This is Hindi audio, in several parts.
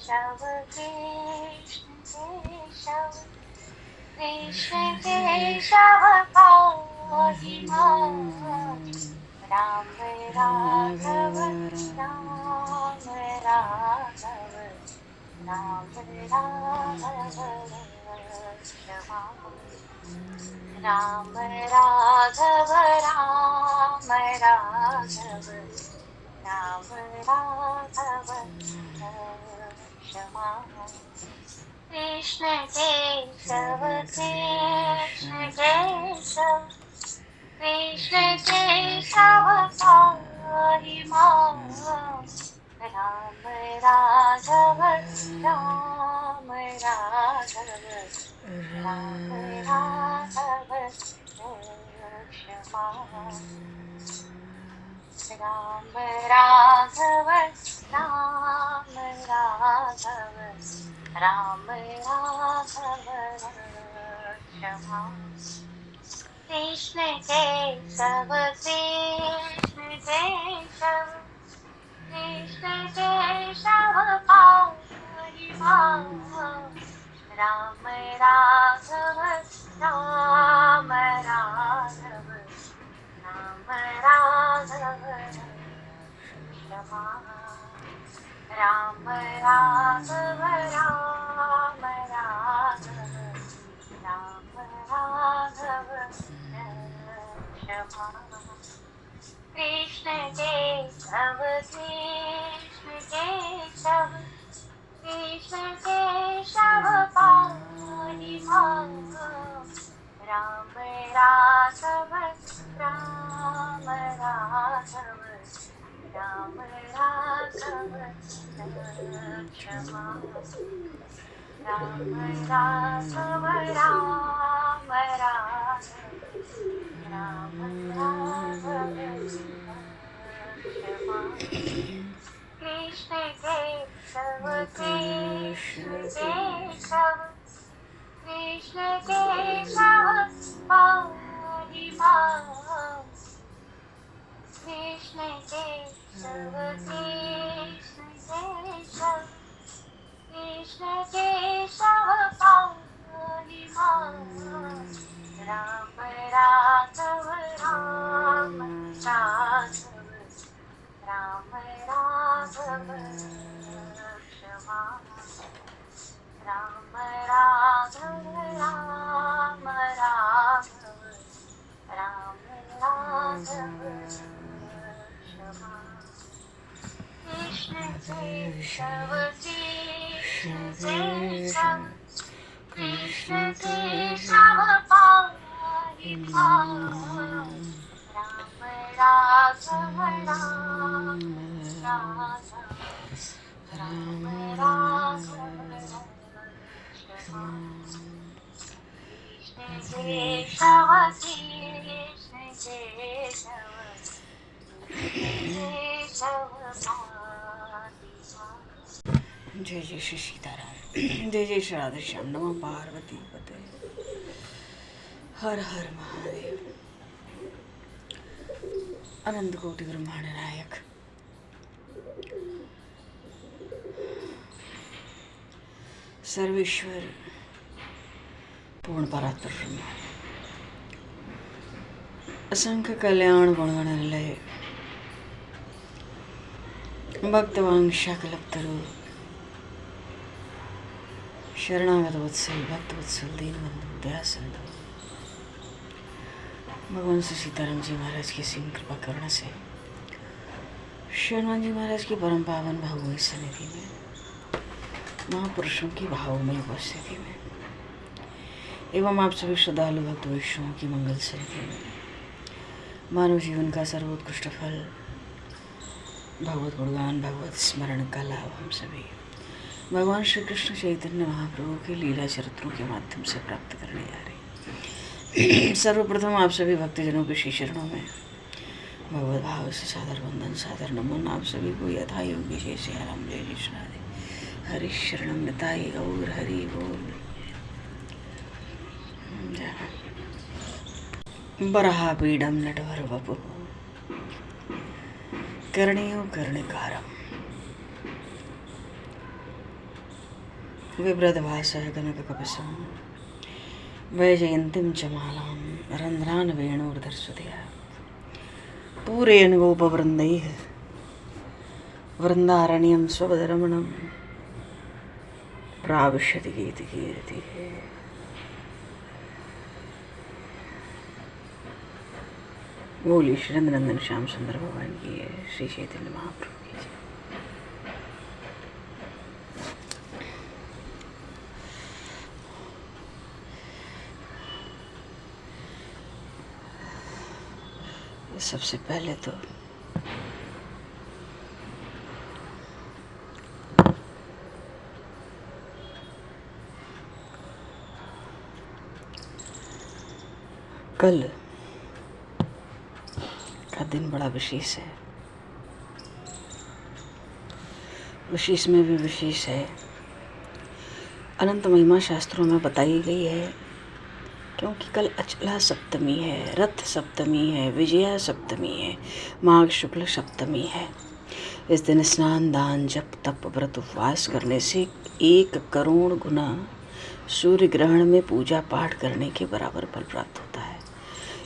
केशव कृष्ण केशव पाहि मां राम राघव राम राघव राम राघव क्षमा राम राघव राम राघव राम राघव क्षमा कृष्ण केशव कृष्ण केशव कृष्ण केशव पाहि मां राम राघव राम राघव राम राघव क्षमा राम राघव राम राघव राम राघव क्षमा कृष्ण केशव कृष्ण केशव कृष्ण केशव पाहि मां राम राघव राम राघव राम राघव क्षमा राम राघव राम राघव राम राघव क्षमा कृष्ण केशव कृष्ण केशव कृष्ण केशव पाहि मां राम राघव राम राघव राम राघव क्षमा राम राघव राम राघव राम राघव क्षमा कृष्ण केशव कृष्ण केशव कृष्ण केशव पाहि मां कृष्ण केशव कृष्ण केशव कृष्ण केशव पाहि मां राम राघव राम राघव राम राघव क्षमा राम राघव राम राघव राम राघव क्षमा कृष्ण केशव कृष्ण केशव कृष्ण केशव पाहि मां राम राघव राम राघव राम राघव क्षमा कृष्ण केशव कृष्ण केशव केशव पाहि मां। जय जय श्री सीताराम। जय जय श्री राधे श्याम। नमः पार्वती पते। हर हर महादेव। अनंत कोटि ब्रह्मांड नायक सर्वेश्वर पूर्ण परात्पर ब्रह्म असंख्य कल्याण गुणगण निलय भक्तवांशा कल्पतरु शरणागत वत्सल भक्त वत्सल दीनबंधु दयासिंधु भगवान श्री सीताराम जी महाराज की सीम कृपा करने से श्री हनुमान जी महाराज की परम पावन भावमयी सन्निधि में महापुरुषों की भावमयी उपस्थिति में एवं आप सभी श्रद्धालु भक्त वैष्णवों की मंगल सन्निधि में मानव जीवन का सर्वोत्कृष्ट फल भगवत गुणगान भगवत स्मरण का लाभ हम सभी भगवान श्री कृष्ण चैतन्य महाप्रभु के लीला चरित्रों के माध्यम से प्राप्त करने जा रहे। सर्वप्रथम आप सभी भक्तजनों के श्री चरणों में भगवत भाव से सादर वंदन सादर नमन। आप सभी को यथा योगी जय श्री राम जय जय श्री राधे। हरि शरणं निताय गौर हरि बोल। बरहापीडं नटवर वपुः कर्णयो कर्णिकारम् बिभ्रद्भासः कनककपिशं वैजयन्तीं च मालां रन्ध्रान् वेणोर्धर्षतया पूरयन् गोपवृन्दैः वृन्दारण्यं स्वपदरमणं प्राविशति गीतिकीर्तिः। बोली श्री नंदन श्याम सुंदर भगवान की है, श्री चैतन्य महाप्रभु की जय। सबसे पहले तो कल का दिन बड़ा विशेष है, विशेष में भी विशेष है। अनंत महिमा शास्त्रों में बताई गई है, क्योंकि कल अचला सप्तमी है, रथ सप्तमी है, विजया सप्तमी है, माघ शुक्ल सप्तमी है। इस दिन स्नान दान जप तप व्रत उपवास करने से 1 करोड़ गुना सूर्य ग्रहण में पूजा पाठ करने के बराबर फल प्राप्त होता है।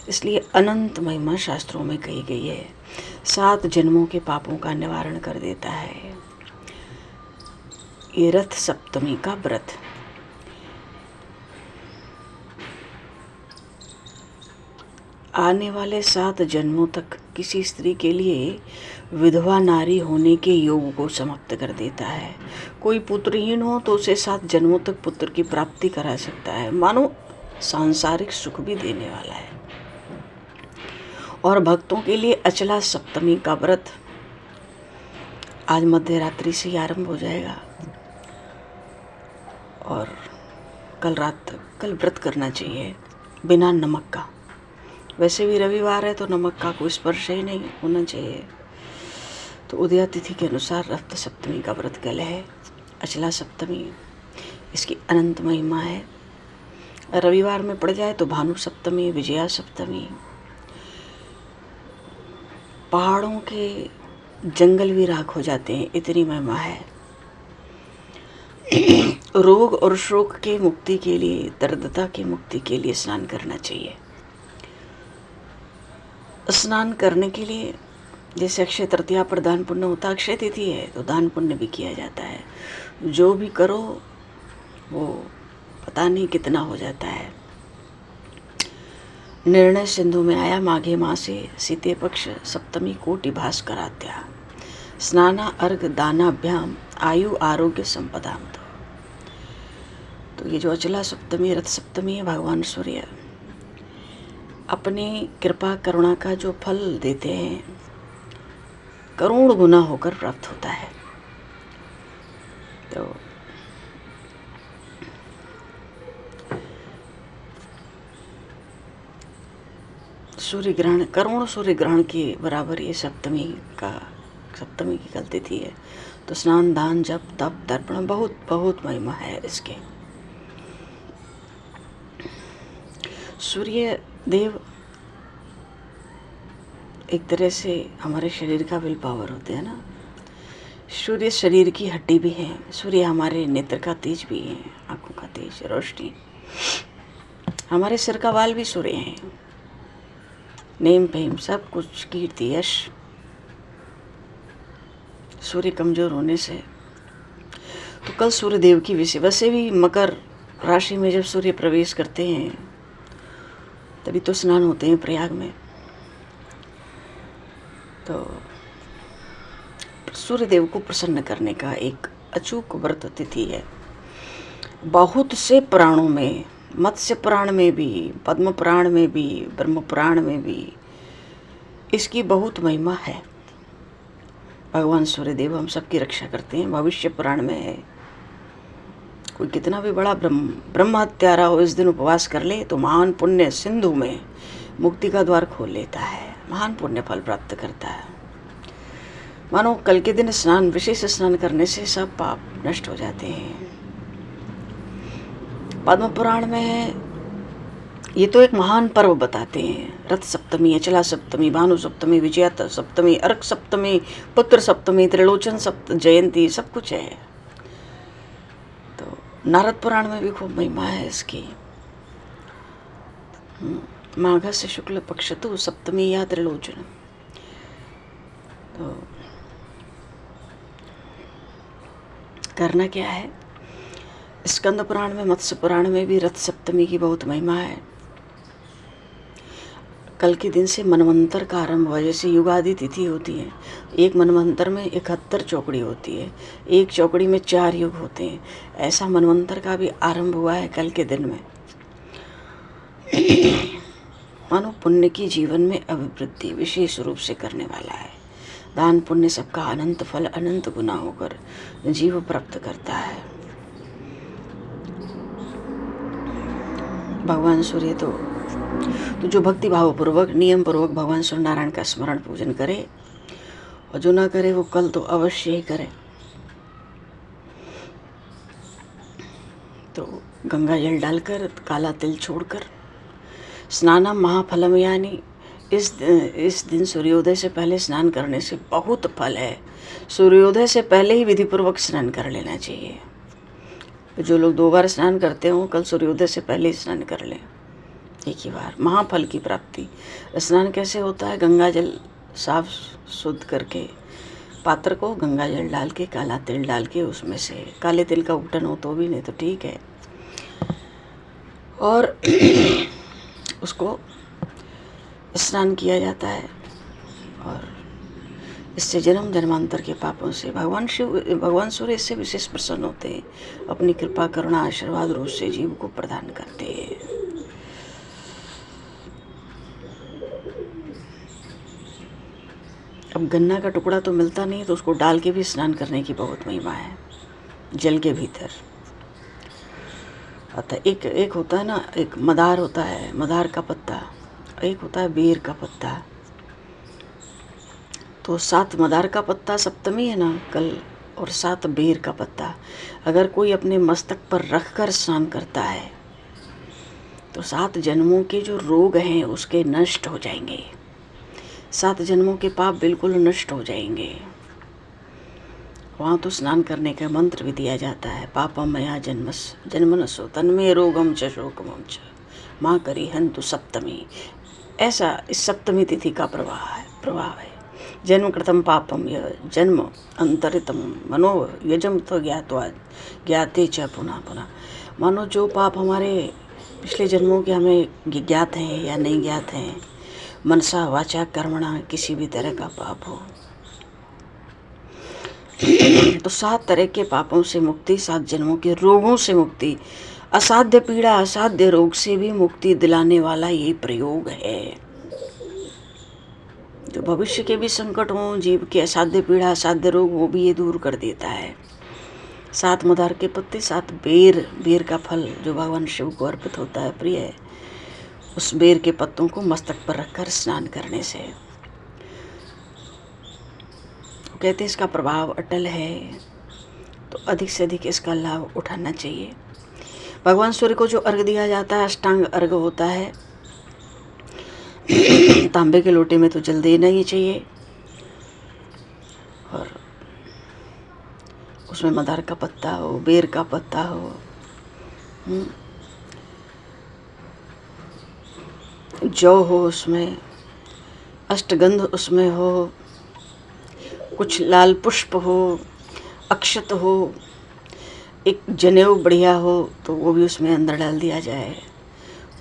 इसलिए अनंत महिमा शास्त्रों में कही गई है, 7 जन्मों के पापों का निवारण कर देता है ये रथ सप्तमी का व्रत। आने वाले 7 जन्मों तक किसी स्त्री के लिए विधवा नारी होने के योग को समाप्त कर देता है। कोई पुत्रहीन हो तो उसे 7 जन्मों तक पुत्र की प्राप्ति करा सकता है, मानो सांसारिक सुख भी देने वाला है। और भक्तों के लिए अचला सप्तमी का व्रत आज मध्य से ही आरंभ हो जाएगा और कल रात तक कल व्रत करना चाहिए बिना नमक का। वैसे भी रविवार है तो नमक का कोई स्पर्श ही नहीं होना चाहिए। तो उदया तिथि के अनुसार रथ सप्तमी का व्रत कल है, अचला सप्तमी, इसकी अनंत महिमा है। रविवार में पड़ जाए तो भानु सप्तमी, विजया सप्तमी, पहाड़ों के जंगल भी राख हो जाते हैं, इतनी महिमा है। रोग और शोक के मुक्ति के लिए, दर्दता की मुक्ति के लिए स्नान करना चाहिए। स्नान करने के लिए जैसे अक्षय तृतीया पर दान पुण्य होता, अक्षय तिथि है तो दान पुण्य भी किया जाता है। जो भी करो वो पता नहीं कितना हो जाता है। निर्णय सिंधु में आया, माघे मासे सीते पक्ष सप्तमी कोटि भास्करात्या स्नाना अर्घ दानाभ्याम आयु आरोग्य संपदाम। तो ये जो अचला सप्तमी रथ सप्तमी है, भगवान सूर्य अपनी कृपा करुणा का जो फल देते हैं करोड़ गुना होकर प्राप्त होता है। तो सूर्य ग्रहण, करोड़ सूर्य ग्रहण के बराबर ये सप्तमी की कल तिथि है। तो स्नान दान जप तप तर्पण बहुत बहुत महिमा है इसके। सूर्य देव एक तरह से हमारे शरीर का विल पावर होते हैं ना। सूर्य शरीर की हड्डी भी है, सूर्य हमारे नेत्र का तेज भी है, आंखों का तेज, रोशनी। हमारे सिर का बाल भी सूर्य हैं, नेम फेम सब कुछ, कीर्ति यश। सूर्य कमजोर होने से तो कल सूर्य देव की विषय। वैसे भी मकर राशि में जब सूर्य प्रवेश करते हैं तभी तो स्नान होते हैं प्रयाग में। तो सूर्य देव को प्रसन्न करने का एक अचूक व्रत तिथि है। बहुत से पुराणों में, मत्स्य पुराण में भी, पद्म पुराण में भी, ब्रह्म पुराण में भी इसकी बहुत महिमा है। भगवान सूर्यदेव हम सबकी रक्षा करते हैं। भविष्य पुराण में है, कोई कितना भी बड़ा ब्रह्म हत्यारा हो, इस दिन उपवास कर ले तो महान पुण्य सिंधु में मुक्ति का द्वार खोल लेता है, महान पुण्य फल प्राप्त करता है। मानो कल के दिन स्नान, विशेष स्नान करने से सब पाप नष्ट हो जाते हैं। पद्म पुराण में है, ये तो एक महान पर्व बताते हैं। रथ सप्तमी, अचला सप्तमी, भानु सप्तमी, विजया सप्तमी, अर्क सप्तमी, पुत्र सप्तमी, त्रिलोचन जयंती, सब कुछ है। तो नारद पुराण में भी खूब महिमा है इसकी। माघस्य शुक्ल पक्षतु सप्तमी या त्रिलोचन। तो करना क्या है, स्कंद पुराण में, मत्स्य पुराण में भी रथ सप्तमी की बहुत महिमा है। कल के दिन से मनवंतर का आरंभ हुआ। जैसे युगादि तिथि होती है, एक मनवंतर में 71 चौकड़ी होती है, एक चौकड़ी में 4 युग होते हैं। ऐसा मनवंतर का भी आरंभ हुआ है कल के दिन में। मानो पुण्य की जीवन में अभिवृद्धि विशेष रूप से करने वाला है। दान पुण्य सबका अनंत फल अनंत गुना होकर जीव प्राप्त करता है। भगवान सूर्य तो जो भक्ति भाव पूर्वक नियम पूर्वक भगवान सूर्य नारायण का स्मरण पूजन करे, और जो ना करे वो कल तो अवश्य ही करे। तो गंगा जल डालकर, काला तिल छोड़कर, स्नानम महाफलम, यानी इस दिन सूर्योदय से पहले स्नान करने से बहुत फल है। सूर्योदय से पहले ही विधिपूर्वक स्नान कर लेना चाहिए। जो लोग 2 बार स्नान करते हो, कल सूर्योदय से पहले ही स्नान कर लें, एक ही बार, महाफल की प्राप्ति। स्नान कैसे होता है, गंगा जल साफ शुद्ध करके पात्र को गंगा जल डाल के, काला तिल डाल के, उसमें से काले तिल का उबटन हो तो भी, नहीं तो ठीक है, और उसको स्नान किया जाता है। और इससे जन्म जन्मांतर के पापों से भगवान सूर्य इससे विशेष प्रसन्न होते हैं। अपनी कृपा करुणा आशीर्वाद रूप से जीव को प्रदान करते हैं। अब गन्ना का टुकड़ा तो मिलता नहीं, तो उसको डाल के भी स्नान करने की बहुत महिमा है जल के भीतर। अतः एक होता है ना, एक मदार होता है, मदार का पत्ता, एक होता है बेर का पत्ता। तो 7 मदार का पत्ता सप्तमी है ना कल, और 7 बेर का पत्ता अगर कोई अपने मस्तक पर रखकर स्नान करता है तो 7 जन्मों के जो रोग हैं उसके नष्ट हो जाएंगे। 7 जन्मों के पाप बिल्कुल नष्ट हो जाएंगे। वहाँ तो स्नान करने का मंत्र भी दिया जाता है, पापम मया जन्मनसो तन्मे रोगम च शोकमं च माँ करी हंतु सप्तमी। ऐसा इस सप्तमी तिथि का प्रभाव है। जन्म कृतम पापम जन्म अंतरितम मनो यजम तो ज्ञाते च पुनः पुनः। मानो जो पाप हमारे पिछले जन्मों के हमें ज्ञात हैं या नहीं ज्ञात हैं, मनसा वाचा कर्मणा, किसी भी तरह का पाप हो, तो 7 तरह के पापों से मुक्ति, 7 जन्मों के रोगों से मुक्ति, असाध्य पीड़ा असाध्य रोग से भी मुक्ति दिलाने वाला ये प्रयोग है। जो भविष्य के भी संकट हों, जीव के असाध्य पीड़ा असाध्य रोग, वो भी ये दूर कर देता है। 7 मदार के पत्ते, 7 बेर का फल जो भगवान शिव को अर्पित होता है, प्रिय है, उस बेर के पत्तों को मस्तक पर रखकर स्नान करने से कहते हैं इसका प्रभाव अटल है। तो अधिक से अधिक इसका लाभ उठाना चाहिए। भगवान सूर्य को जो अर्घ दिया जाता है, अष्टांग अर्घ होता है। तांबे के लोटे में तो जल देना ही चाहिए, और उसमें मदार का पत्ता हो, बेर का पत्ता हो, जौ हो, उसमें अष्टगंध उसमें हो, कुछ लाल पुष्प हो, अक्षत हो, एक जनेऊ बढ़िया हो तो वो भी उसमें अंदर डाल दिया जाए,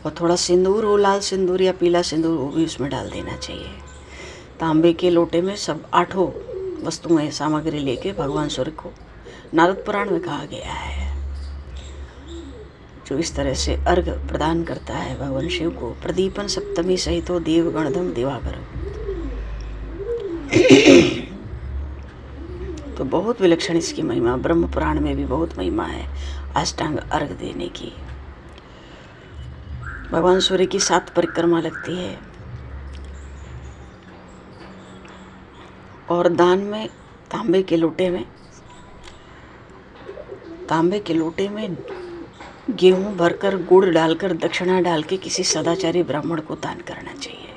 और थोड़ा सिंदूर हो, लाल सिंदूर या पीला सिंदूर, वो भी उसमें डाल देना चाहिए। तांबे के लोटे में सब 8 वस्तुएं सामग्री लेके भगवान सूर्य को नारद पुराण में कहा गया है। जो इस तरह से अर्घ प्रदान करता है भगवान शिव को, प्रदीपन सप्तमी सहितो देव गणधम दिवाकर, तो बहुत विलक्षण इसकी महिमा। ब्रह्म पुराण में भी बहुत महिमा है अष्टांग अर्घ देने की। भगवान सूर्य की 7 परिक्रमा लगती है, और दान में तांबे के लोटे में गेहूं भरकर गुड़ डालकर दक्षिणा डाल के किसी सदाचारी ब्राह्मण को दान करना चाहिए।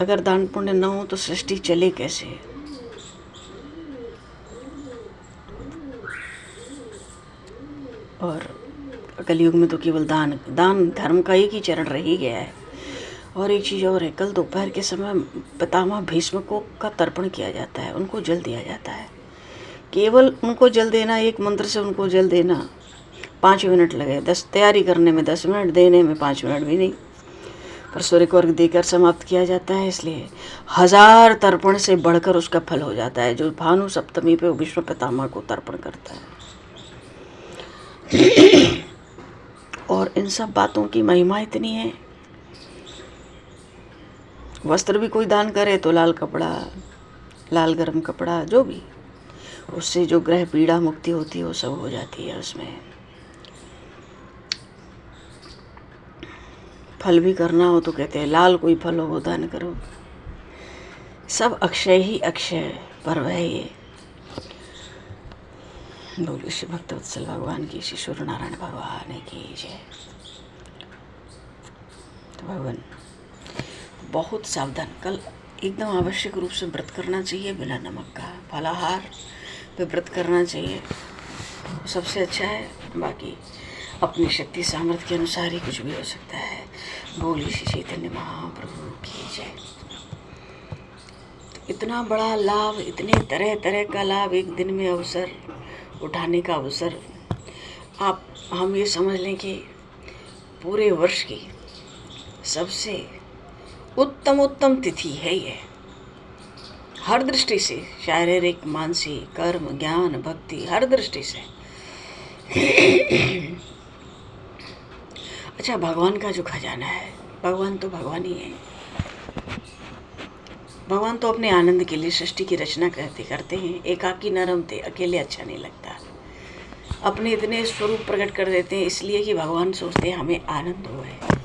अगर दान पुण्य न हो तो सृष्टि चले कैसे। और कलयुग में तो केवल दान दान धर्म का एक ही चरण रह ही गया है। और एक चीज़ और है, कल दोपहर के समय पितामह भीष्म को का तर्पण किया जाता है, उनको जल दिया जाता है। केवल उनको जल देना, एक मंत्र से उनको जल देना 5 मिनट लगे, 10 तैयारी करने में 10 मिनट, देने में 5 मिनट भी नहीं, पर सूर्य को अर्घ देकर समाप्त किया जाता है। इसलिए 1000 तर्पण से बढ़कर उसका फल हो जाता है, जो भानु सप्तमी पे विष्णु पितामह को तर्पण करता है। और इन सब बातों की महिमा इतनी है, वस्त्र भी कोई दान करे तो लाल कपड़ा, लाल गरम कपड़ा, जो भी, उससे जो ग्रह पीड़ा मुक्ति होती है वो सब हो जाती है। उसमें फल भी करना हो तो कहते हैं लाल कोई फल हो वो दान करो। सब अक्षय ही अक्षय पर्व है ये। बोलिए श्री भक्तवत्सल भगवान की, श्री सूर्य नारायण भगवान की जय। तो भगवान बहुत सावधान, कल एकदम आवश्यक रूप से व्रत करना चाहिए, बिना नमक का फलाहार पे व्रत करना चाहिए, सबसे अच्छा है। बाकी अपनी शक्ति सामर्थ्य के अनुसार ही कुछ भी हो सकता है। बोलिए श्री चैतन्य महाप्रभु की जय। तो इतना बड़ा लाभ, इतने तरह तरह का लाभ एक दिन में अवसर उठाने का अवसर, आप हम ये समझ लें कि पूरे वर्ष की सबसे उत्तम तिथि है ये, हर दृष्टि से, शारीरिक, मानसिक, कर्म, ज्ञान, भक्ति, हर दृष्टि से। अच्छा, भगवान का जो खजाना है, भगवान तो भगवान ही है। भगवान तो अपने आनंद के लिए सृष्टि की रचना करते हैं। एकाकी न रमते, अकेले अच्छा नहीं लगता। अपने इतने स्वरूप प्रकट कर देते हैं, इसलिए कि भगवान सोचते हैं हमें आनंद हो है।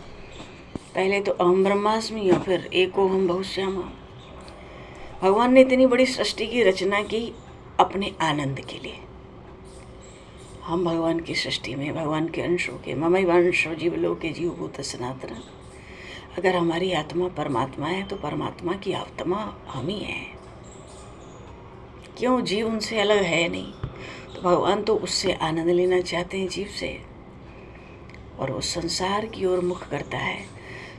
पहले तो अहम ब्रह्मास्मि और फिर एको हम बहुश्यामा। भगवान ने इतनी बड़ी सृष्टि की रचना की अपने आनंद के लिए। हम भगवान की सृष्टि में भगवान के अंशों के, ममैव अंशो जीवलोके जीवभूत सनातन। अगर हमारी आत्मा परमात्मा है तो परमात्मा की आत्मा हम ही हैं। क्यों? जीव उनसे अलग है नहीं, तो भगवान तो उससे आनंद लेना चाहते हैं, जीव से। और वो संसार की ओर मुख करता है,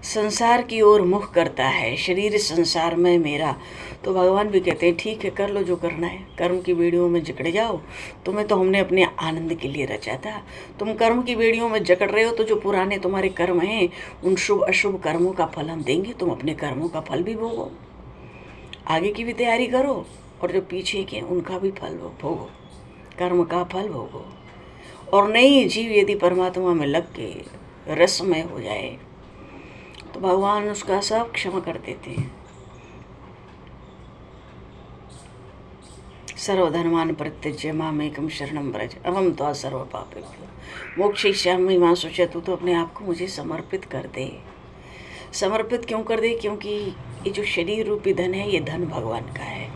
संसार की ओर मुख करता है, शरीर संसार में मेरा। तो भगवान भी कहते हैं ठीक है, कर लो जो करना है, कर्म की बेड़ियों में जकड़ जाओ। तुम्हें तो हमने अपने आनंद के लिए रचा था, तुम कर्म की बेड़ियों में जकड़ रहे हो, तो जो पुराने तुम्हारे कर्म हैं उन शुभ अशुभ कर्मों का फल हम देंगे। तुम अपने कर्मों का फल भी भोगो, आगे की भी तैयारी करो, और जो पीछे के उनका भी फल भोगो, कर्म का फल भोगो। और नहीं, जीव यदि परमात्मा में लग के रसमय हो जाए तो भगवान उसका सब क्षमा कर देते हैं। सर्वधर्मान परित्यज्य मामेकं शरणं व्रज अहं त्वा सर्व पापेभ्यो मोक्षयिष्यामि मा शुचय। तू तो अपने आप को मुझे समर्पित कर दे। समर्पित क्यों कर दे? क्योंकि ये जो शरीर रूपी धन है, ये धन भगवान का है,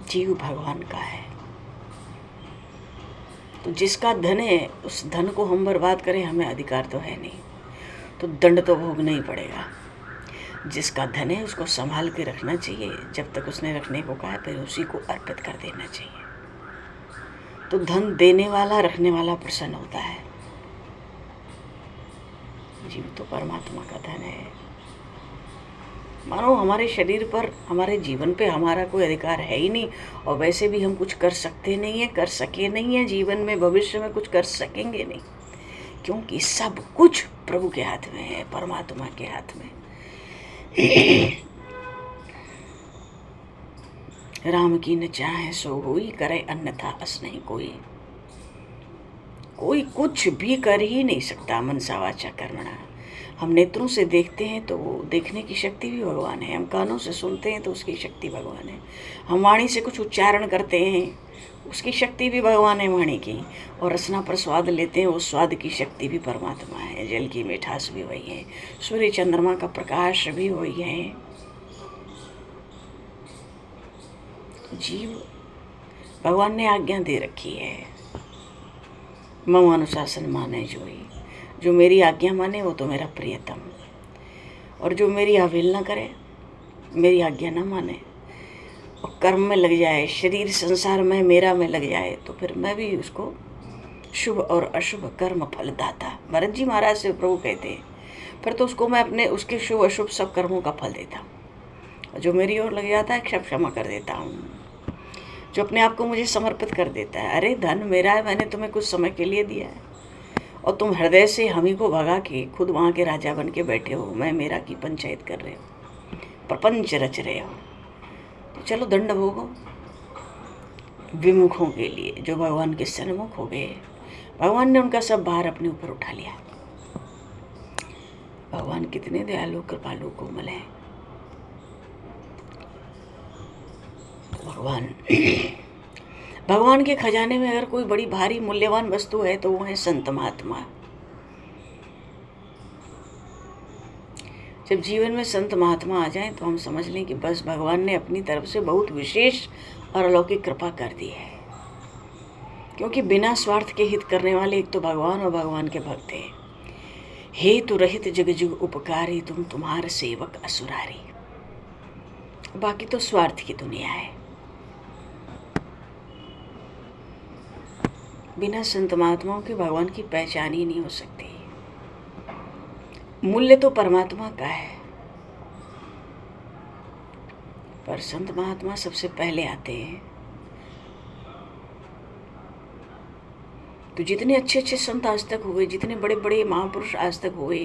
जीव भगवान का है। तो जिसका धन है उस धन को हम बर्बाद करें, हमें अधिकार तो है नहीं, तो दंड तो भोगना ही पड़ेगा। जिसका धन है उसको संभाल के रखना चाहिए, जब तक उसने रखने को कहा है फिर उसी को अर्पित कर देना चाहिए। तो धन देने वाला, रखने वाला प्रसन्न होता है। जीव तो परमात्मा का धन है। मानो हमारे शरीर पर, हमारे जीवन पे हमारा कोई अधिकार है ही नहीं, और वैसे भी हम कुछ कर सकते नहीं है, कर सके नहीं है जीवन में, भविष्य में कुछ कर सकेंगे नहीं, क्योंकि सब कुछ प्रभु के हाथ में है, परमात्मा के हाथ में। राम की न चाहे सो होई, करे अन्यथा अस नहीं कोई। कोई कुछ भी कर ही नहीं सकता मनसा वाचा कर्मणा। हम नेत्रों से देखते हैं तो वो देखने की शक्ति भी भगवान है, हम कानों से सुनते हैं तो उसकी शक्ति भगवान है, हम वाणी से कुछ उच्चारण करते हैं उसकी शक्ति भी भगवान है वाणी की, और रसना पर स्वाद लेते हैं उस स्वाद की शक्ति भी परमात्मा है, जल की मिठास भी वही है, सूर्य चंद्रमा का प्रकाश भी वही है। जीव भगवान ने आज्ञा दे रखी है, मम अनुशासन माने जोई। जो मेरी आज्ञा माने वो तो मेरा प्रियतम, और जो मेरी अवहेलना करे, मेरी आज्ञा न माने, और कर्म में लग जाए, शरीर संसार में मेरा में लग जाए, तो फिर मैं भी उसको शुभ और अशुभ कर्म फलदाता, भरत जी महाराज से प्रभु कहते हैं, फिर तो उसको मैं अपने उसके शुभ अशुभ सब कर्मों का फल देता हूँ। जो मेरी ओर लग जाता है क्षमा कर देता हूँ। जो अपने आप को मुझे समर्पित कर देता है, अरे धन मेरा है, मैंने तुम्हें कुछ समय के लिए दिया है और तुम हृदय से हम ही को भगा के खुद वहाँ के राजा बन के बैठे हो, मैं मेरा की पंचायत कर रहे हो, प्रपंच रच रहे हो, तो चलो दंड भोगो। विमुखों के लिए जो भगवान के सन्मुख हो गए, भगवान ने उनका सब भार अपने ऊपर उठा लिया। भगवान कितने दयालु कृपालु कोमल है। भगवान के खजाने में अगर कोई बड़ी भारी मूल्यवान वस्तु है तो वो है संत महात्मा। जब जीवन में संत महात्मा आ जाएं तो हम समझ लें कि बस भगवान ने अपनी तरफ से बहुत विशेष और अलौकिक कृपा कर दी है। क्योंकि बिना स्वार्थ के हित करने वाले एक तो भगवान और भगवान के भक्त हैं। हेतु रहित जग जुग उपकारी, तुम तुम्हारे सेवक असुरारी। बाकी तो स्वार्थ की दुनिया है। बिना संत महात्माओं के भगवान की पहचान ही नहीं हो सकती। मूल्य तो परमात्मा का है, पर संत महात्मा सबसे पहले आते हैं। तो जितने अच्छे अच्छे संत आज तक हुए, जितने बड़े बड़े महापुरुष आज तक हुए,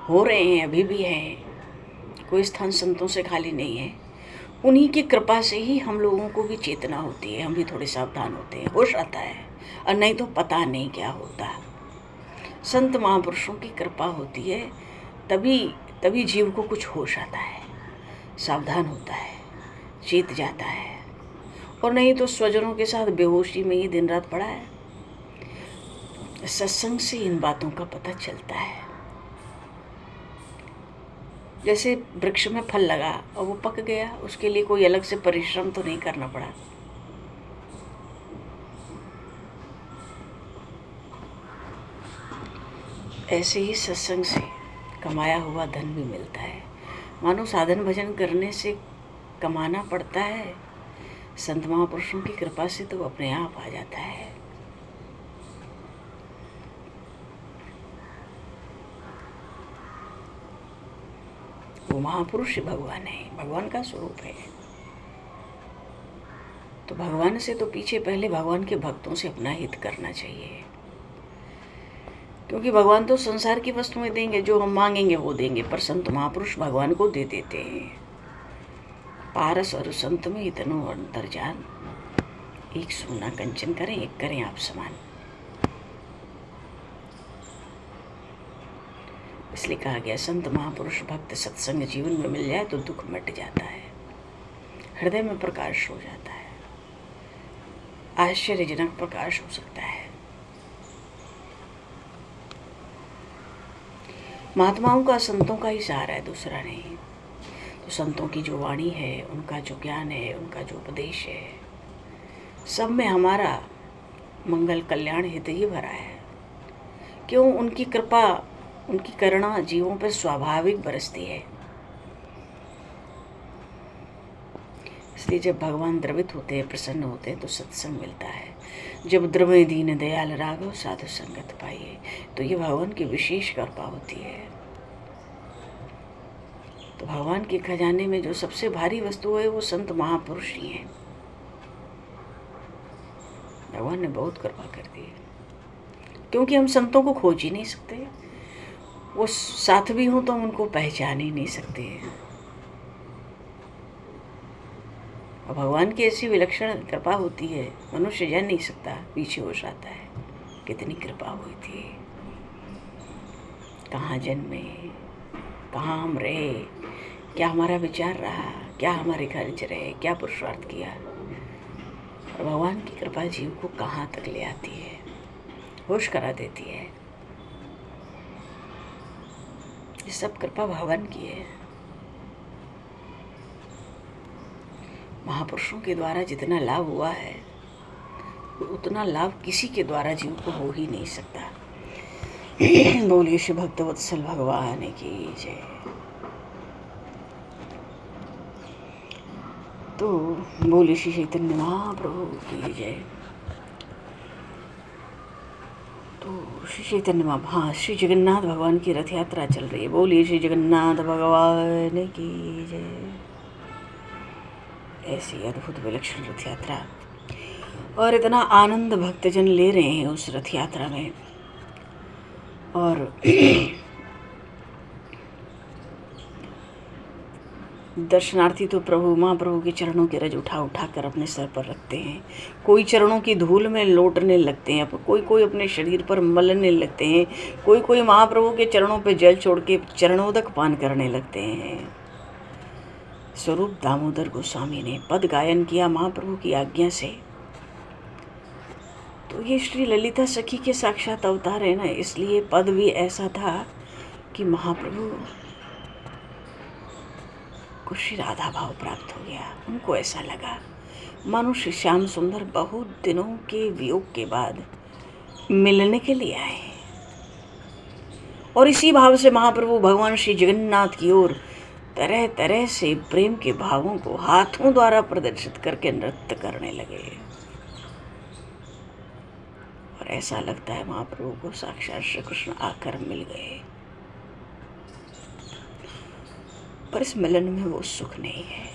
हो रहे हैं, अभी भी हैं, कोई स्थान संतों से खाली नहीं है। उन्हीं की कृपा से ही हम लोगों को भी चेतना होती है, हम भी थोड़े सावधान होते हैं, होश आता है, और नहीं तो पता नहीं क्या होता। संत महापुरुषों की कृपा होती है, तभी जीव को कुछ होश आता है, सावधान होता है, चेत जाता है, और नहीं तो स्वजनों के साथ बेहोशी में ही दिन रात पड़ा है। सत्संग से इन बातों का पता चलता है। जैसे वृक्ष में फल लगा और वो पक गया, उसके लिए कोई अलग से परिश्रम तो नहीं करना पड़ा। ऐसे ही सत्संग से कमाया हुआ धन भी मिलता है। मानो साधन भजन करने से कमाना पड़ता है, संत महापुरुषों की कृपा से तो अपने आप आ जाता है। वो महापुरुष भगवान है, भगवान का स्वरूप है। तो भगवान से तो पीछे पहले भगवान के भक्तों से अपना हित करना चाहिए। क्योंकि भगवान तो संसार की वस्तुएं देंगे, जो हम मांगेंगे वो देंगे, पर संत महापुरुष भगवान को दे देते हैं। पारस और संत में इतनो अंतर जान, एक सोना कंचन करें, एक करें आप समान। इसलिए कहा गया, संत महापुरुष भक्त सत्संग जीवन में मिल जाए तो दुख मिट जाता है, हृदय में प्रकाश हो जाता है, आश्चर्यजनक प्रकाश हो सकता है। महात्माओं का, संतों का ही सहारा है, दूसरा नहीं। तो संतों की जो वाणी है, उनका जो ज्ञान है, उनका जो उपदेश है, सब में हमारा मंगल कल्याण हित ही भरा है। क्यों? उनकी कृपा, उनकी करुणा जीवों पर स्वाभाविक बरसती है। इसलिए जब भगवान द्रवित होते हैं, प्रसन्न होते हैं, तो सत्संग मिलता है। जब द्रवे दीन दयाल राघव साधु संगत पाइए, तो ये भगवान की विशेष कृपा होती है। तो भगवान के खजाने में जो सबसे भारी वस्तु है वो संत महापुरुष ही हैं। भगवान ने बहुत कृपा कर दी, क्योंकि हम संतों को खोज ही नहीं सकते। वो साथ भी हों तो हम उनको पहचान ही नहीं सकते। और भगवान की ऐसी विलक्षण कृपा होती है, मनुष्य जान नहीं सकता, पीछे हो जाता है कितनी कृपा हुई थी, कहाँ जन्मे, कहाँ हम रहे, क्या हमारा विचार रहा, क्या हमारे खर्च रहे, क्या पुरुषार्थ किया। और भगवान की कृपा जीव को कहाँ तक ले आती है, होश करा देती है। ये सब कृपा भगवान की है। महापुरुषों के द्वारा जितना लाभ हुआ है, उतना लाभ किसी के द्वारा जीव को हो ही नहीं सकता। बोलिए श्री भक्तवत्सल भगवान की जय। तो बोले श्री चैतन्य महाप्रभु की जय। तो श्री चैतन्य हाँ, श्री जगन्नाथ भगवान की रथ यात्रा चल रही है। बोलिए श्री जगन्नाथ भगवान की जय। ऐसी अद्भुत विलक्षण रथ यात्रा, और इतना आनंद भक्तजन ले रहे हैं उस रथ यात्रा में। और दर्शनार्थी तो प्रभु महाप्रभु के चरणों के रज उठा उठा कर अपने सर पर रखते हैं। कोई चरणों की धूल में लोटने लगते हैं, कोई अपने शरीर पर मलने लगते हैं, कोई महाप्रभु के चरणों पे जल छोड़ के चरणोदक पान करने लगते हैं। स्वरूप दामोदर गोस्वामी ने पद गायन किया महाप्रभु की आज्ञा से। तो ये श्री ललिता सखी के साक्षात अवतार है ना, इसलिए पद भी ऐसा था कि महाप्रभु को श्री राधा भाव प्राप्त हो गया। उनको ऐसा लगा मानो श्री श्याम सुंदर बहुत दिनों के वियोग के बाद मिलने के लिए आए। और इसी भाव से महाप्रभु भगवान श्री जगन्नाथ की ओर तरह तरह से प्रेम के भावों को हाथों द्वारा प्रदर्शित करके नृत्य करने लगे। और ऐसा लगता है महाप्रभु को साक्षात श्री कृष्ण आकर मिल गए। पर इस मिलन में वो सुख नहीं है।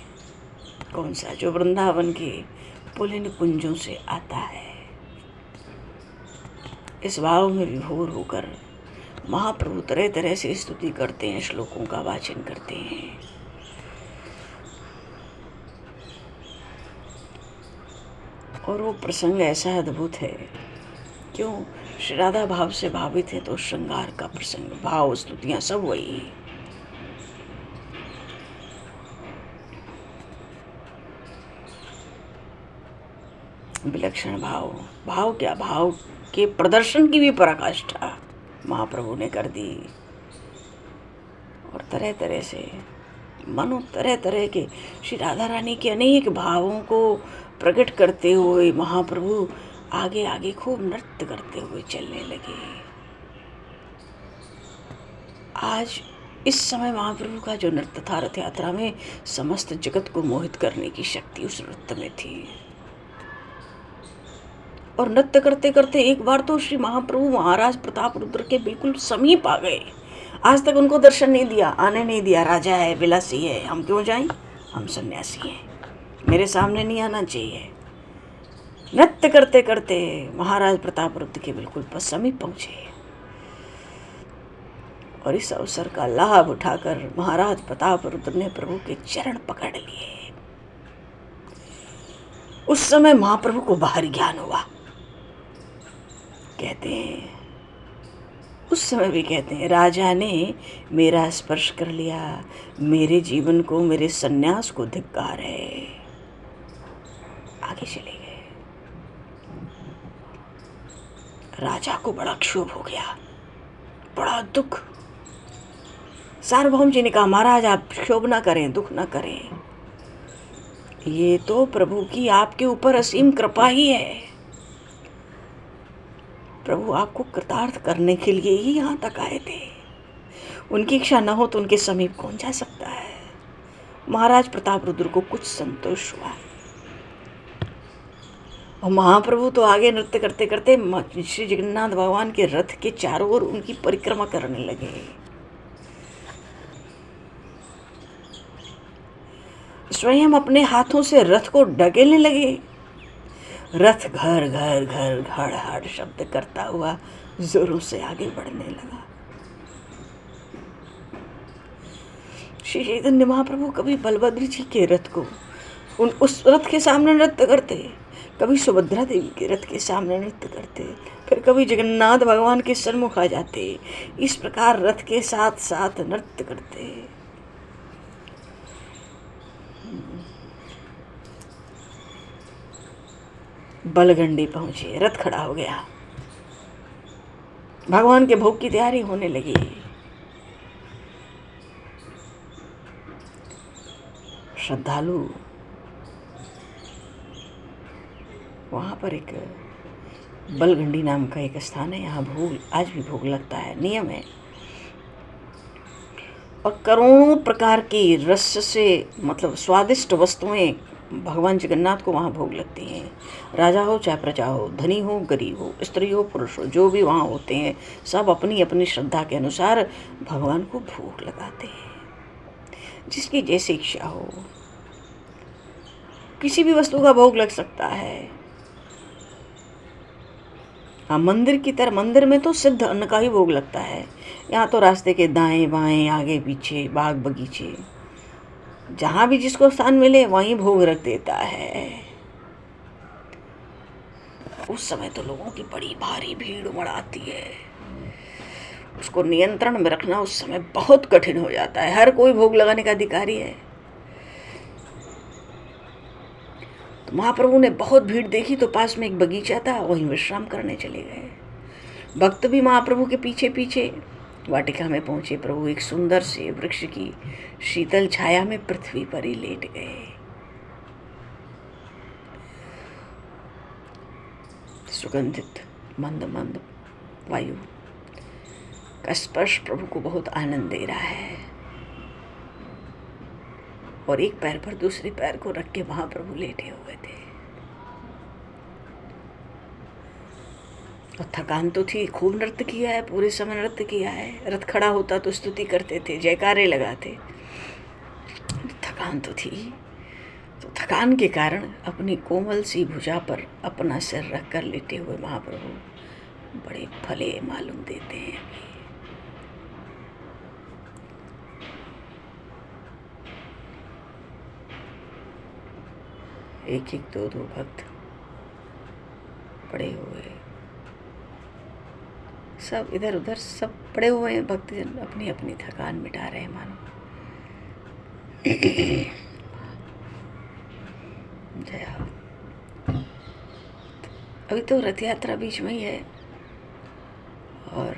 कौन सा? जो वृंदावन के पुलिन कुंजों से आता है। इस भाव में विभोर होकर महाप्रभु तरह तरह से स्तुति करते हैं, श्लोकों का वाचन करते हैं। और वो प्रसंग ऐसा अद्भुत है। क्यों? श्री राधा भाव से भावित है तो श्रृंगार का प्रसंग, भाव, स्तुतियां सब वही। विलक्षण भाव, भाव क्या, भाव के प्रदर्शन की भी पराकाष्ठा महाप्रभु ने कर दी। और तरह तरह से मानो तरह तरह के श्री राधा रानी के अनेक भावों को प्रकट करते हुए महाप्रभु आगे आगे खूब नृत्य करते हुए चलने लगे। आज इस समय महाप्रभु का जो नृत्य था रथ यात्रा में, समस्त जगत को मोहित करने की शक्ति उस नृत्य में थी। और नृत्य करते करते एक बार तो श्री महाप्रभु महाराज प्रताप रुद्र के बिल्कुल समीप आ गए। आज तक उनको दर्शन नहीं दिया, आने नहीं दिया। राजा है, विलासी है, हम क्यों जाएं? हम सन्यासी हैं, मेरे सामने नहीं आना चाहिए। नृत्य करते करते महाराज प्रताप रुद्र के बिल्कुल समीप पहुंचे। और इस अवसर का लाभ उठाकर महाराज प्रताप रुद्र ने प्रभु के चरण पकड़ लिए। उस समय महाप्रभु को बाहरी ज्ञान हुआ। कहते हैं, उस समय भी कहते हैं, राजा ने मेरा स्पर्श कर लिया, मेरे जीवन को, मेरे सन्यास को धिक्कार है। आगे चले गए। राजा को बड़ा क्षोभ हो गया, बड़ा दुख। सार्वभौम जी ने कहा, महाराज आप क्षोभ ना करें, दुख ना करें, ये तो प्रभु की आपके ऊपर असीम कृपा ही है। प्रभु आपको कृतार्थ करने के लिए ही यहाँ तक आए थे। उनकी इच्छा न हो तो उनके समीप कौन जा सकता है। महाराज प्रताप रुद्र को कुछ संतोष हुआ। और महाप्रभु तो आगे नृत्य करते करते श्री जगन्नाथ भगवान के रथ के चारों ओर उनकी परिक्रमा करने लगे। स्वयं अपने हाथों से रथ को ढकेलने लगे। रथ घर घर घर घड़ हड़ शब्द करता हुआ जोरों से आगे बढ़ने लगा। श्री चैतन्य महाप्रभु कभी बलभद्र जी के रथ को उस रथ के सामने नृत्य करते, कभी सुभद्रा देवी के रथ के सामने नृत्य करते, फिर कभी जगन्नाथ भगवान के सन्मुख आ जाते। इस प्रकार रथ के साथ साथ नृत्य करते। बलगंडी पहुंचे, रथ खड़ा हो गया, भगवान के भोग की तैयारी होने लगी। श्रद्धालु वहां पर एक बलगंडी नाम का एक स्थान है, यहाँ भोग आज भी भोग लगता है, नियम है। और करोड़ों प्रकार की रस से मतलब स्वादिष्ट वस्तुएं भगवान जगन्नाथ को वहाँ भोग लगती हैं। राजा हो चाहे प्रजा हो, धनी हो गरीब हो, स्त्री हो पुरुष हो, जो भी वहाँ होते हैं सब अपनी अपनी श्रद्धा के अनुसार भगवान को भोग लगाते हैं, जिसकी जैसी इच्छा हो। किसी भी वस्तु का भोग लग सकता है। हाँ, मंदिर में तो सिद्ध अन्न का ही भोग लगता है। यहाँ तो रास्ते के दाएं बाएं, आगे पीछे, बाग बगीचे, जहाँ भी जिसको स्थान मिले वहीं भोग रख देता है। उस समय तो लोगों की बड़ी भारी भीड़ उमड़ आती है। उसको नियंत्रण में रखना उस समय बहुत कठिन हो जाता है। हर कोई भोग लगाने का अधिकारी है। तो महाप्रभु ने बहुत भीड़ देखी तो पास में एक बगीचा था, वहीं विश्राम करने चले गए। भक्त भी महाप्रभु के पीछे पीछे वाटिका में पहुंचे। प्रभु एक सुंदर से वृक्ष की शीतल छाया में पृथ्वी पर ही लेट गए। सुगंधित मंद मंद वायु का स्पर्श प्रभु को बहुत आनंद दे रहा है। और एक पैर पर दूसरे पैर को रख के महाप्रभु लेटे हुए थे। और थकान तो थी, खूब नृत्य किया है, पूरे समय नृत्य किया है। रथ खड़ा होता तो स्तुति करते थे, जयकारे लगाते। थकान तो थी, तो थकान के कारण अपनी कोमल सी भुजा पर अपना सिर रखकर लेटे हुए महाप्रभु बड़े भले मालूम देते हैं। एक एक दो दो भक्त पड़े हुए, सब इधर उधर सब पड़े हुए हैं। भक्तजन अपनी अपनी थकान मिटा रहे हैं मानो। जय हो। अभी तो रथ यात्रा बीच में ही है और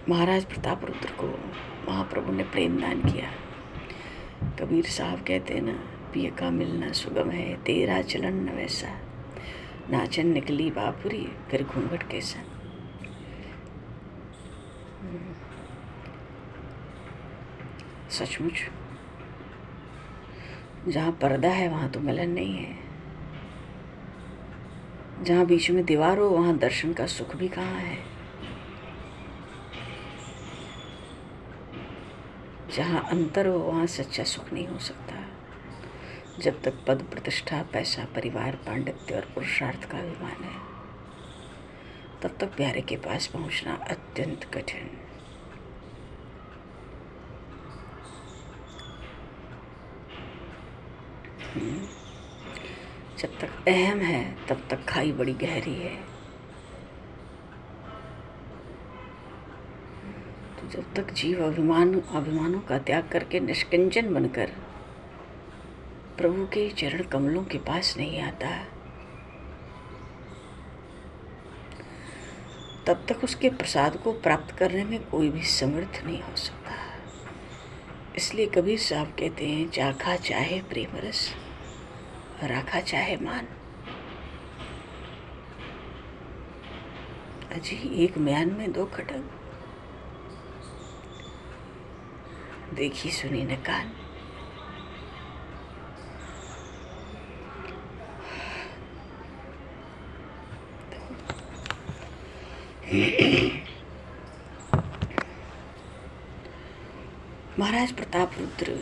महाराज प्रताप रुद्र को महाप्रभु ने प्रेम दान किया। कबीर साहब कहते हैं ना, पिय का मिलना सुगम है, तेरा चलन न वैसा, नाचन निकली बापुरी फिर घूंघट कैसा। सचमुच जहाँ पर्दा है वहाँ तो मिलन नहीं है। जहाँ बीच में दीवार हो वहाँ दर्शन का सुख भी कहाँ है। जहाँ अंतर हो वहाँ सच्चा सुख नहीं हो सकता। जब तक पद प्रतिष्ठा, पैसा, परिवार, पांडित्य और पुरुषार्थ का अभिमान है, तब तक प्यारे के पास पहुँचना अत्यंत कठिन। जब तक अहम है तब तक खाई बड़ी गहरी है। तो जब तक जीव अभिमानों का त्याग करके निष्किंचन बनकर प्रभु के चरण कमलों के पास नहीं आता, तब तक उसके प्रसाद को प्राप्त करने में कोई भी समर्थ नहीं हो सकता। इसलिए कबीर साहब कहते हैं, चाखा चाहे प्रेम रस, राखा चाहे मान। अजी एक म्यान में दो खटक, देखी सुनी न कान। महाराज प्रताप रुद्र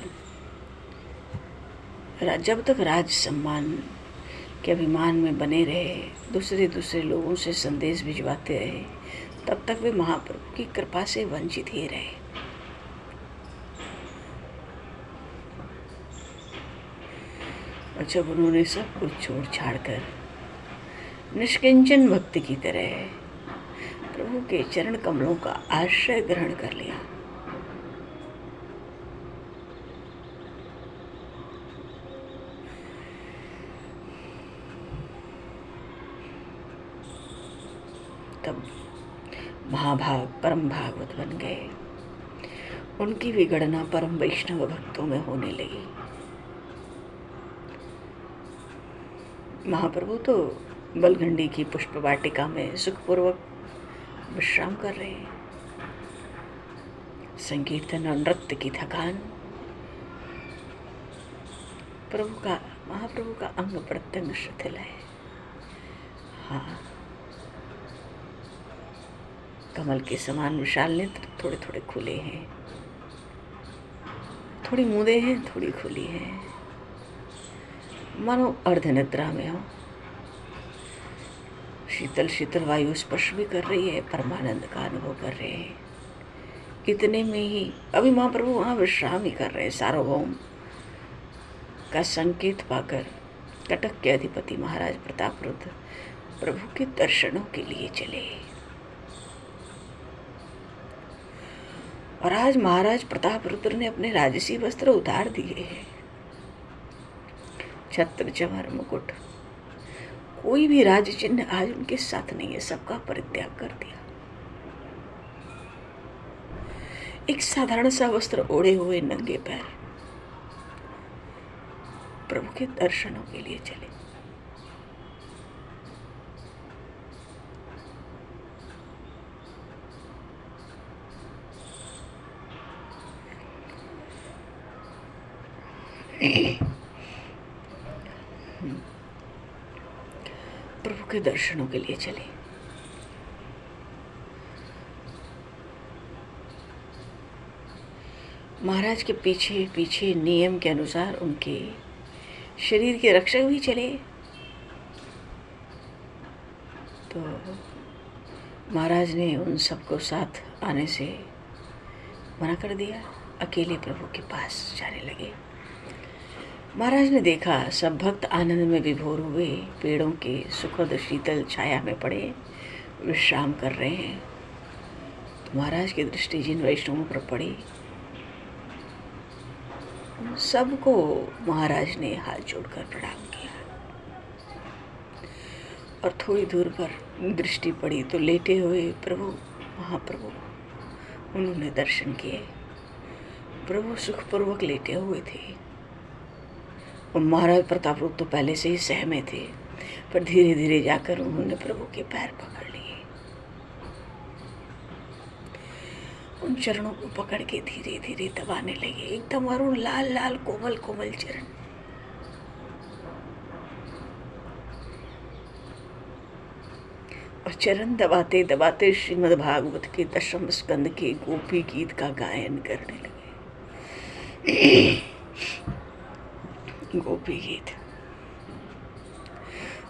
जब तक राज सम्मान के अभिमान में बने रहे, दूसरे लोगों से संदेश भिजवाते रहे, तब तक वे महाप्रभु की कृपा से वंचित ही रहे। और जब उन्होंने सब कुछ छोड़ छाड़ कर निष्किंचन भक्ति की तरह प्रभु के चरण कमलों का आश्रय ग्रहण कर लिया, तब महाभाग परम भागवत बन गए। उनकी भी गणना परम वैष्णव भक्तों में होने लगी। महाप्रभु तो बलगंडी की पुष्प वाटिका में सुखपूर्वक विश्राम कर रहे हैं। संकीर्तन और नृत्य की थकान महाप्रभु का अंग प्रत्यंग शिथिल है। हाँ, कमल के समान विशाल नेत्र थोड़े थोड़े खुले हैं, थोड़ी मूंदे हैं, थोड़ी खुली हैं, मानो अर्ध निद्रा में हो। शीतल शीतल वायु स्पर्श भी कर रही है, परमानंद का अनुभव कर रहे हैं। इतने में ही अभी महाप्रभु वहाँ विश्राम ही कर रहे हैं। सार्वभौम का संकेत पाकर कटक के अधिपति महाराज प्रतापरुद्र प्रभु के दर्शनों के लिए चले। और आज महाराज प्रतापरुद्र ने अपने राजसी वस्त्र उतार दिए हैं। छत्र चमर मुकुट, कोई भी राज चिन्ह आज उनके साथ नहीं है, सबका परित्याग कर दिया। एक साधारण सा वस्त्र ओढ़े हुए नंगे पैर प्रभु के दर्शनों के लिए चले। प्रभु के दर्शनों के लिए चले। महाराज के पीछे पीछे नियम के अनुसार उनके शरीर के रक्षक भी चले। तो महाराज ने उन सबको साथ आने से मना कर दिया, अकेले प्रभु के पास जाने लगे। महाराज ने देखा सब भक्त आनंद में विभोर हुए पेड़ों के सुखद शीतल छाया में पड़े विश्राम कर रहे हैं। तो महाराज की दृष्टि जिन वैष्णवों पर पड़ी, सबको महाराज ने हाथ जोड़कर प्रणाम किया। और थोड़ी दूर पर दृष्टि पड़ी तो लेटे हुए प्रभु महाप्रभु, उन्होंने दर्शन किए। प्रभु सुखपूर्वक लेटे हुए थे। और महाराज प्रतापरुद्र तो पहले से ही सहमे थे, पर धीरे धीरे जाकर उन्होंने प्रभु के पैर पकड़ लिए। उन चरणों को पकड़ के धीरे धीरे दबाने लगे, एकदम अरुण लाल लाल कोमल कोमल चरण। और चरण दबाते दबाते श्रीमद् भागवत के 10वें स्कंद के गोपी गीत का गायन करने लगे। गोपी गीत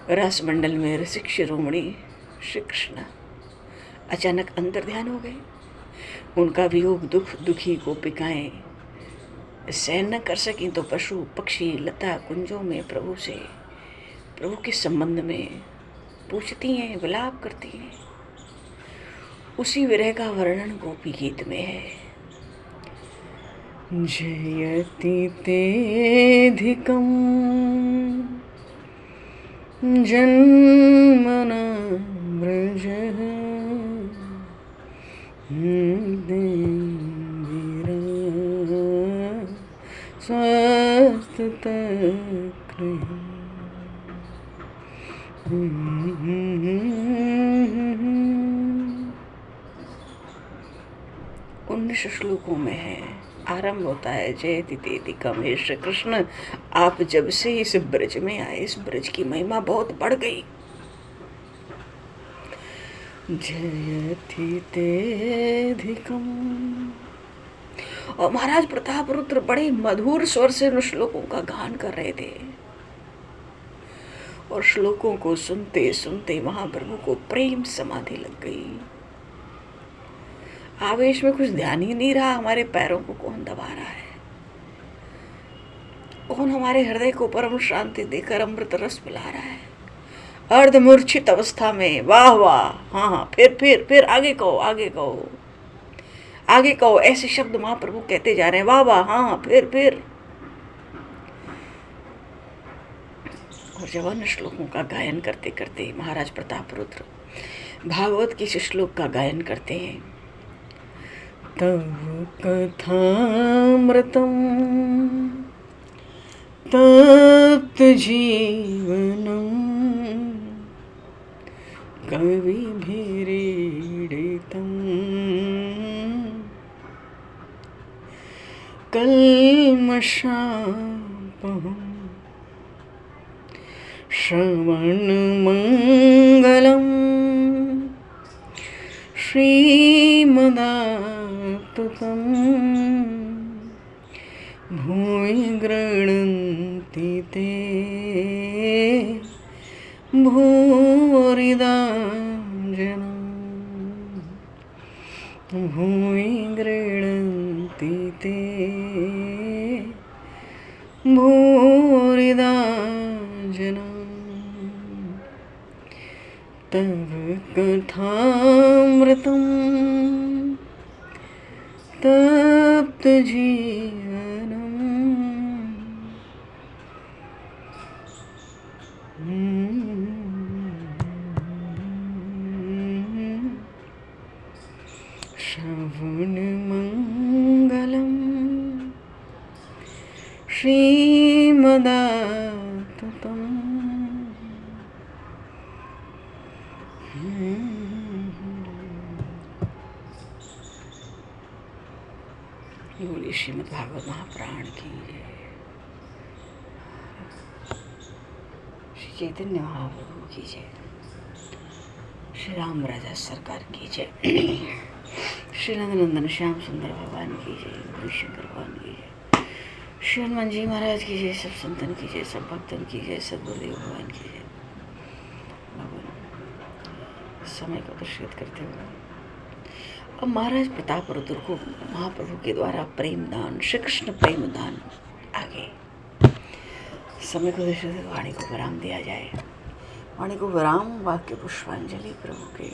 रस मंडल में रसिक शिरोमणि श्री कृष्ण अचानक अंतर ध्यान हो गए। उनका वियोग दुख दुखी गोपिकाएं सहन न कर सकें तो पशु पक्षी लता कुंजों में प्रभु के संबंध में पूछती हैं, विलाप करती हैं। उसी विरह का वर्णन गोपी गीत में है। जयति तेधिकं जन्मना व्रजः स्वस्थतकृ 19 श्लोकों में है। आरंभ होता है जयति तेधिकम, हे श्री कृष्ण आप जब से इस ब्रज में आए, इस ब्रज की महिमा बहुत बढ़ गई। जयति तेधिकम। और महाराज प्रतापरुद्र बड़े मधुर स्वर से उन श्लोकों का गान कर रहे थे। और श्लोकों को सुनते सुनते महाप्रभु को प्रेम समाधि लग गई। आवेश में कुछ ध्यान ही नहीं रहा, हमारे पैरों को कौन दबा रहा है, कौन हमारे हृदय को परम शांति देकर अमृत रस पिला रहा है। अर्धमूर्छित अवस्था में वाह वाह, हाँ हाँ, फिर आगे कहो, आगे कहो, आगे कहो, ऐसे शब्द महाप्रभु कहते जा रहे हैं। वाह वाह, हाँ हाँ, फिर। और जब अन्य श्लोकों का गायन करते करते महाराज प्रतापरुद्र भागवत के श्लोक का गायन करते हैं। तव कथामृतम तप्त जीवनम कविभिरीडितम् शापहं श्रवणमङ्गलं श्रीमदाततं भूय गृह्णन्ति ते भूरिदा जनम् भूय गृह्णन्ति ते भूरिदा जनम् तव कथामृतं तप्तजीवनम् श्रवणमङ्गलं श्रीमदाततं बोलिए श्रीमद् भागवत महापुराण की जय। श्री चैतन्य महाप्रभु की जय। श्री राम राजा सरकार की जय। श्री नंदनंदन श्याम सुंदर भगवान की जय। गुरु शंकर भगवान की जय। श्री हनुमान जी महाराज की जय। सब संतन की जय। सब भक्तन की जय। सब गुरुदेव भगवान की जय। भगवान समय को दर्शित करते हुए अब महाराज प्रताप रुद्र को महाप्रभु के द्वारा प्रेम दान, श्री कृष्ण प्रेम दान आगे समय को दर्शित वाणी को विराम दिया जाए। वाणी को विराम वाक्य पुष्पांजलि प्रभु के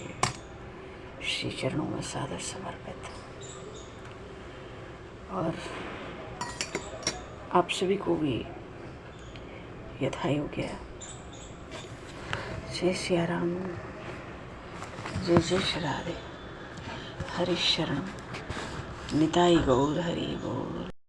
श्री चरणों में सादर समर्पित। और आप सभी को भी यथा योग्य जय सिया राम, जय जय श्री राधे, हरि शरण, निताई गौर हरि बोल।